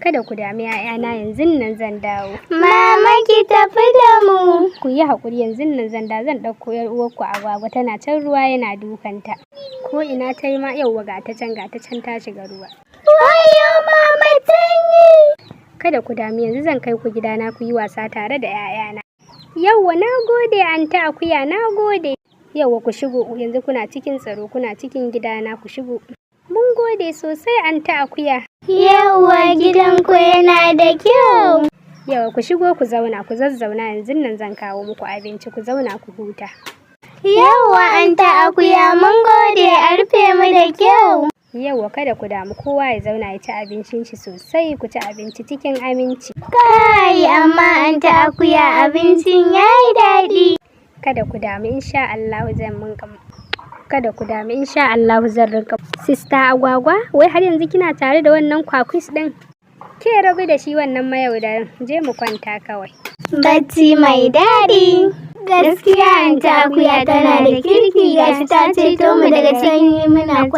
Kada ku dami 'ya'yana, yanzun nan zan dawo. Mama ki tafi da mu. Ku yi haƙuri, yanzun nan zan ɗauko 'yar uwarku Agwagwa tana can ruwa yana dukanta. Ko ina ta yi ma yauwa ga ta can ta shiga ruwa. Wayo mama tanyi. Kada ku dami, yanzu zan kai ku gidana ku yi wasa tare da 'ya'yana. Yauwa na gode Anta Akuya, na gode. Yauwa ku shigo, yanzu kuna cikin tsaro, kuna cikin gidana, ku shigo. Mun gode sosai Anta Akuya. Yauwa gidanku yana da kyau. Yauwa ku shigo ku zauna, ku zazzauna, yanzun nan zan kawo muku abinci, ku zauna ku huta. Yauwa Anta Akuya mun gode, a rufe mu da kyau. Yauwa kada ku damu, kowa ya zauna ya ci abincin shi sosai, ku ci abinci cikin aminci. Kai amma Anta Akuya abincin yayi daɗi. Kada ku damu, insha Allah zan rinka. Sista Agwagwa, wai har yanzu kina tare da wannan kwakwis ɗin? Ke rabu da shi wannan mayaudarin, je mu kwanta kawai. Bacci mai daɗi. Gaskiya Anta Akuya tana da kirki, gashi ta ceto mu daga sanyi muna